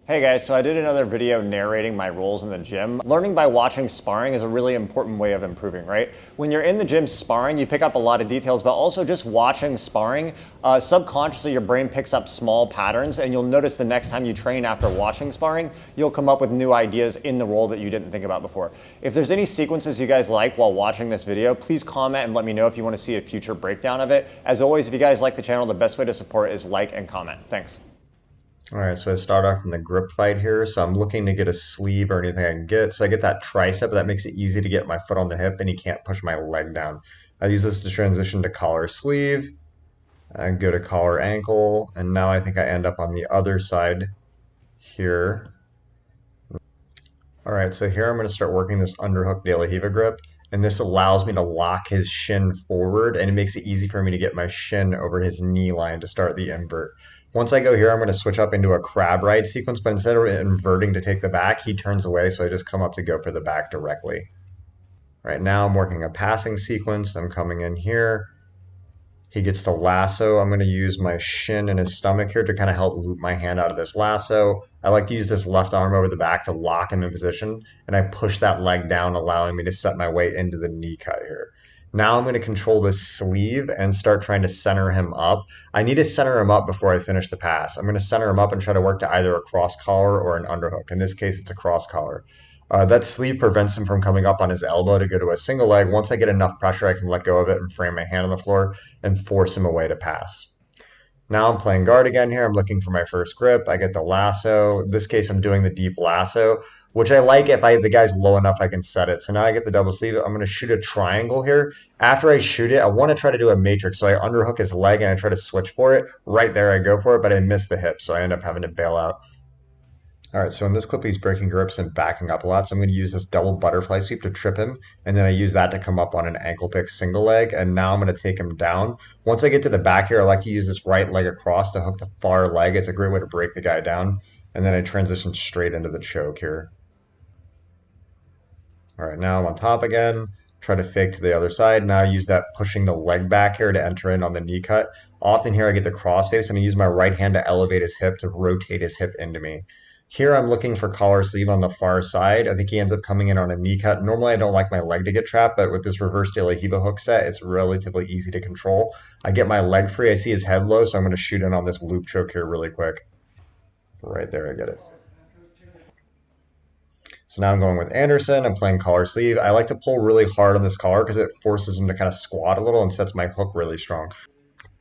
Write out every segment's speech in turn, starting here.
Hey guys, so I did another video narrating my roles in the gym. Learning by watching sparring is a really important way of improving, right? When you're in the gym sparring, you pick up a lot of details, but also just watching sparring, subconsciously your brain picks up small patterns, and you'll notice the next time you train after watching sparring, you'll come up with new ideas in the role that you didn't think about before. If there's any sequences you guys like while watching this video, please comment and let me know if you want to see a future breakdown of it. As always, if you guys like the channel, the best way to support is like and comment. Thanks. All right, so I start off in the grip fight here. So I'm looking to get a sleeve or anything I can get. So I get that tricep. That makes it easy to get my foot on the hip and he can't push my leg down. I use this to transition to collar sleeve and go to collar ankle. And now I think I end up on the other side here. All right, so here I'm going to start working this underhook de la Hiva grip. And this allows me to lock his shin forward and it makes it easy for me to get my shin over his knee line to start the invert. Once I go here, I'm going to switch up into a crab ride sequence, but instead of inverting to take the back, he turns away, so I just come up to go for the back directly. Right now I'm working a passing sequence. I'm coming in here. He gets the lasso. I'm going to use my shin and his stomach here to kind of help loop my hand out of this lasso. I like to use this left arm over the back to lock him in position, and I push that leg down, allowing me to set my weight into the knee cut here. Now I'm going to control this sleeve and start trying to center him up. I need to center him up before I finish the pass. I'm going to center him up and try to work to either a cross collar or an underhook. In this case, it's a cross collar. That sleeve prevents him from coming up on his elbow to go to a single leg. Once I get enough pressure, I can let go of it and frame my hand on the floor and force him away to pass. Now I'm playing guard again here. I'm looking for my first grip. I get the lasso. In this case, I'm doing the deep lasso, which I like if the guy's low enough, I can set it. So now I get the double sleeve. I'm going to shoot a triangle here. After I shoot it, I want to try to do a matrix. So I underhook his leg and I try to switch for it. Right there, I go for it, but I miss the hip. So I end up having to bail out. All right, so in this clip, he's breaking grips and backing up a lot. So I'm going to use this double butterfly sweep to trip him. And then I use that to come up on an ankle pick single leg. And now I'm going to take him down. Once I get to the back here, I like to use this right leg across to hook the far leg. It's a great way to break the guy down. And then I transition straight into the choke here. All right, now I'm on top again. Try to fake to the other side. Now I use that pushing the leg back here to enter in on the knee cut. Often here I get the crossface and I use my right hand to elevate his hip to rotate his hip into me. Here I'm looking for collar sleeve on the far side. I think he ends up coming in on a knee cut. Normally I don't like my leg to get trapped, but with this reverse de la Hiva hook set, it's relatively easy to control. I get my leg free. I see his head low, so I'm going to shoot in on this loop choke here really quick. Right there, I get it. So now I'm going with Anderson. I'm playing collar sleeve. I like to pull really hard on this collar because it forces him to kind of squat a little and sets my hook really strong.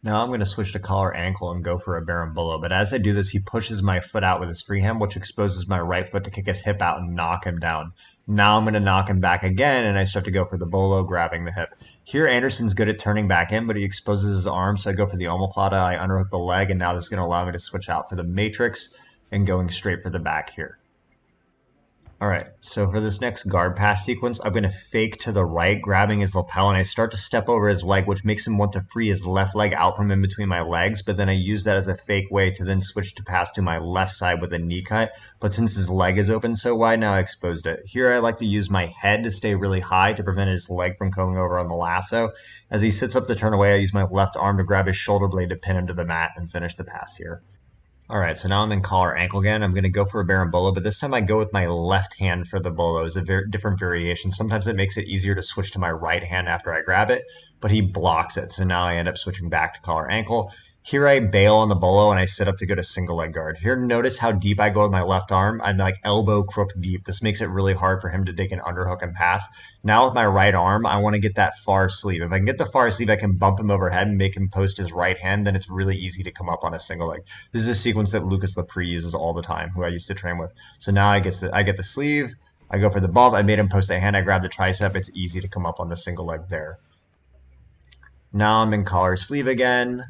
Now I'm going to switch to collar ankle and go for a Berimbolo, but as I do this, he pushes my foot out with his free hand, which exposes my right foot to kick his hip out and knock him down. Now I'm going to knock him back again, and I start to go for the bolo, grabbing the hip. Here, Anderson's good at turning back in, but he exposes his arm, so I go for the omoplata, I underhook the leg, and now this is going to allow me to switch out for the matrix and going straight for the back here. All right, so for this next guard pass sequence, I'm going to fake to the right, grabbing his lapel, and I start to step over his leg, which makes him want to free his left leg out from in between my legs, but then I use that as a fake way to then switch to pass to my left side with a knee cut. But since his leg is open so wide, now I exposed it. Here I like to use my head to stay really high to prevent his leg from coming over on the lasso. As he sits up to turn away, I use my left arm to grab his shoulder blade to pin him to the mat and finish the pass here. All right, so now I'm in collar ankle again. I'm going to go for a Berimbolo, but this time I go with my left hand for the bolo. It's a very different variation. Sometimes it makes it easier to switch to my right hand after I grab it, but he blocks it. So now I end up switching back to collar ankle. Here I bail on the bolo and I sit up to go to single leg guard. Here, notice how deep I go with my left arm. I'm like elbow crook deep. This makes it really hard for him to dig an underhook and pass. Now with my right arm, I want to get that far sleeve. If I can get the far sleeve, I can bump him overhead and make him post his right hand. Then it's really easy to come up on a single leg. This is a sequence that Lucas Lepre uses all the time, who I used to train with. So now I get the sleeve. I go for the bump. I made him post a hand. I grab the tricep. It's easy to come up on the single leg there. Now I'm in collar sleeve again.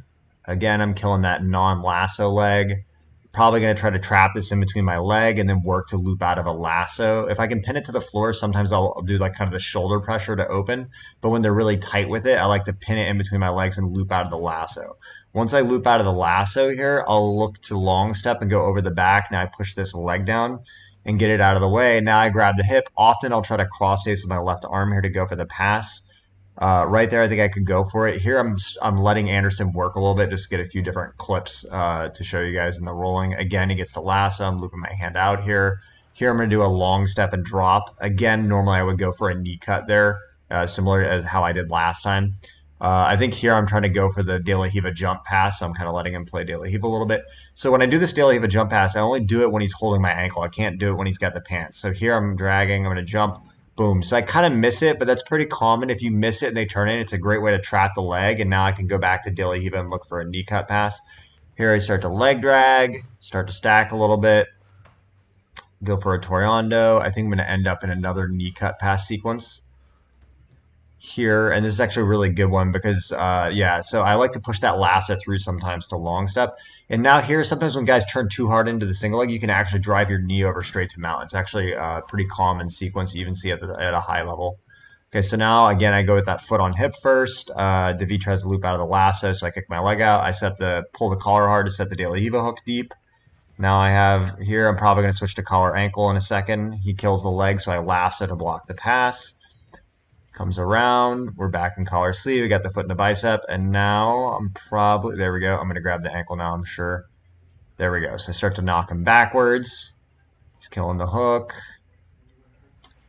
Again, I'm killing that non-lasso leg. Probably going to try to trap this in between my leg and then work to loop out of a lasso. If I can pin it to the floor, sometimes I'll do like kind of the shoulder pressure to open. But when they're really tight with it, I like to pin it in between my legs and loop out of the lasso. Once I loop out of the lasso here, I'll look to long step and go over the back. Now I push this leg down and get it out of the way. Now I grab the hip. Often I'll try to cross face with my left arm here to go for the pass. Right there, I think I could go for it. Here, I'm letting Anderson work a little bit just to get a few different clips to show you guys in the rolling. Again, he gets the lasso. I'm looping my hand out here. Here, I'm going to do a long step and drop. Again, normally I would go for a knee cut there, similar as how I did last time. I think here I'm trying to go for the De La Hiva jump pass, so I'm kind of letting him play De La Hiva a little bit. So when I do this De La Hiva jump pass, I only do it when he's holding my ankle. I can't do it when he's got the pants. So here I'm dragging. I'm going to jump. Boom. So I kind of miss it, but that's pretty common. If you miss it and they turn in, it's a great way to trap the leg. And now I can go back to De La Hiva and look for a knee cut pass. Here I start to leg drag, start to stack a little bit, go for a Toriando. I think I'm going to end up in another knee cut pass sequence here, and this is actually a really good one because yeah, so I like to push that lasso through sometimes to long step. And now here, sometimes when guys turn too hard into the single leg, you can actually drive your knee over straight to mount. It's actually a pretty common sequence you even see at a high level. Okay, so now again I go with that foot on hip first. David tries to loop out of the lasso, so I kick my leg out. I pull the collar hard to set the De La Hiva hook deep. Now I have here, I'm probably going to switch to collar ankle in a second. He kills the leg, so I lasso to block the pass. Comes around, we're back in collar sleeve, we got the foot in the bicep, and now there we go, I'm going to grab the ankle now, I'm sure. There we go, so I start to knock him backwards. He's killing the hook.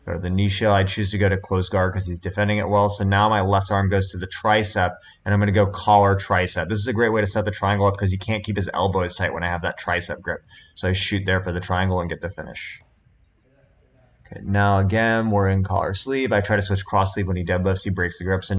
Go to the knee shield. I choose to go to close guard because he's defending it well. So now my left arm goes to the tricep, and I'm going to go collar tricep. This is a great way to set the triangle up because he can't keep his elbow as tight when I have that tricep grip. So I shoot there for the triangle and get the finish. Okay, now again, we're in collar sleeve. I try to switch cross sleeve when he deadlifts. He breaks the grips.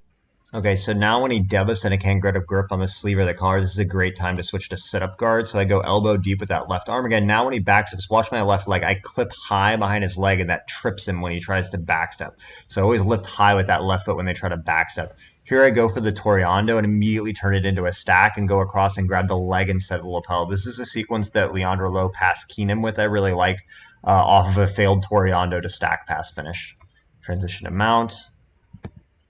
Okay, so now when he deadlifts and I can't get a grip on the sleeve or the collar, this is a great time to switch to sit-up guard. So I go elbow deep with that left arm again. Now when he backs up, watch my left leg. I clip high behind his leg, and that trips him when he tries to backstep. So I always lift high with that left foot when they try to backstep. Here I go for the Toriando and immediately turn it into a stack and go across and grab the leg instead of the lapel. This is a sequence that Leandro Lowe passed Keenan with. I really like off of a failed Toriando to stack pass finish. Transition to mount.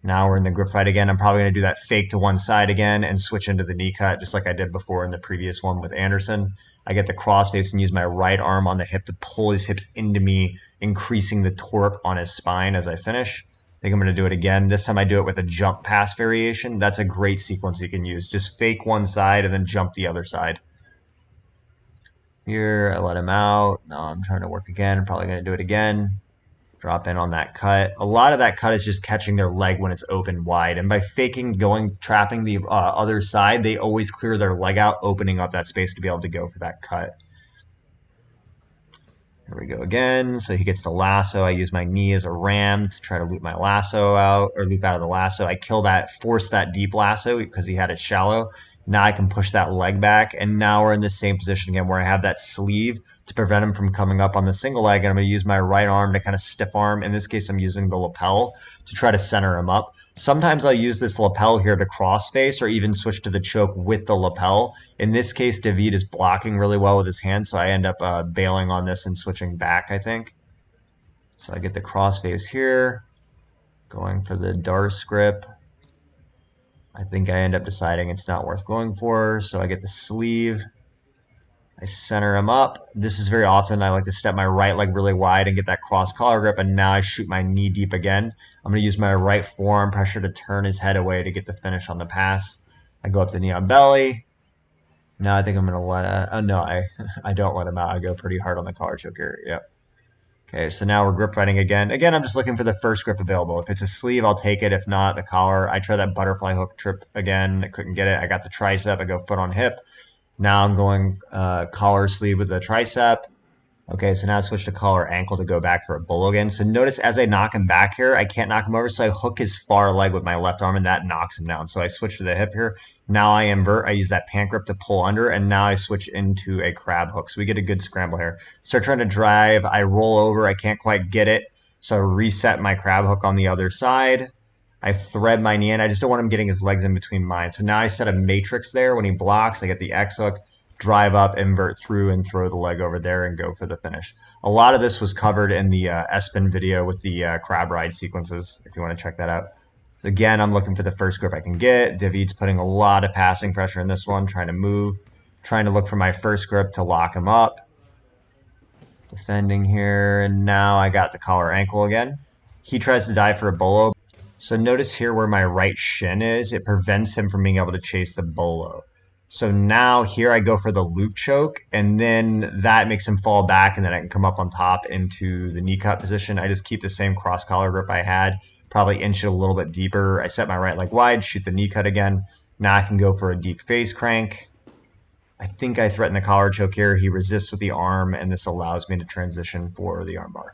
Now we're in the grip fight again. I'm probably going to do that fake to one side again and switch into the knee cut, just like I did before in the previous one with Anderson. I get the crossface and use my right arm on the hip to pull his hips into me, increasing the torque on his spine as I finish. I think I'm going to do it again. This time I do it with a jump pass variation. That's a great sequence you can use. Just fake one side and then jump the other side. Here, I let him out. Now I'm trying to work again. I'm probably going to do it again. Drop in on that cut. A lot of that cut is just catching their leg when it's open wide. And by faking trapping the other side, they always clear their leg out, opening up that space to be able to go for that cut. Here we go again. So he gets the lasso. I use my knee as a ram to try to loop my lasso out, or loop out of the lasso. I force that deep lasso because he had it shallow. Now I can push that leg back, and now we're in the same position again where I have that sleeve to prevent him from coming up on the single leg, and I'm going to use my right arm to kind of stiff arm. In this case, I'm using the lapel to try to center him up. Sometimes I'll use this lapel here to cross face or even switch to the choke with the lapel. In this case, David is blocking really well with his hand, so I end up bailing on this and switching back, I think. So I get the cross face here, going for the Darce grip. I think I end up deciding it's not worth going for, so I get the sleeve. I center him up. This is very often I like to step my right leg really wide and get that cross collar grip, and now I shoot my knee deep again. I'm going to use my right forearm pressure to turn his head away to get the finish on the pass. I go up the knee on belly. Now I think I'm going to no, I don't let him out. I go pretty hard on the collar choke here. Yep. Okay, so now we're grip fighting again. Again, I'm just looking for the first grip available. If it's a sleeve, I'll take it. If not, the collar. I try that butterfly hook trip again. I couldn't get it. I got the tricep. I go foot on hip. Now I'm going collar sleeve with the tricep. Okay, so now I switch to collar ankle to go back for a bolo again. So notice as I knock him back here, I can't knock him over, so I hook his far leg with my left arm, and that knocks him down. So I switch to the hip here. Now I invert. I use that pant grip to pull under, and now I switch into a crab hook. So we get a good scramble here. Start trying to drive. I roll over. I can't quite get it. So I reset my crab hook on the other side. I thread my knee in. I just don't want him getting his legs in between mine. So now I set a matrix there. When he blocks, I get the X hook, drive up, invert through, and throw the leg over there and go for the finish. A lot of this was covered in the Espen video with the crab ride sequences, if you want to check that out. So again, I'm looking for the first grip I can get. David's putting a lot of passing pressure in this one, trying to move, trying to look for my first grip to lock him up. Defending here, and now I got the collar ankle again. He tries to dive for a bolo. So notice here where my right shin is, it prevents him from being able to chase the bolo. So now here I go for the loop choke, and then that makes him fall back, and then I can come up on top into the knee cut position. I just keep the same cross collar grip I had, probably inch it a little bit deeper. I set my right leg wide, shoot the knee cut again. Now I can go for a deep face crank. I think I threaten the collar choke here. He resists with the arm, and this allows me to transition for the armbar.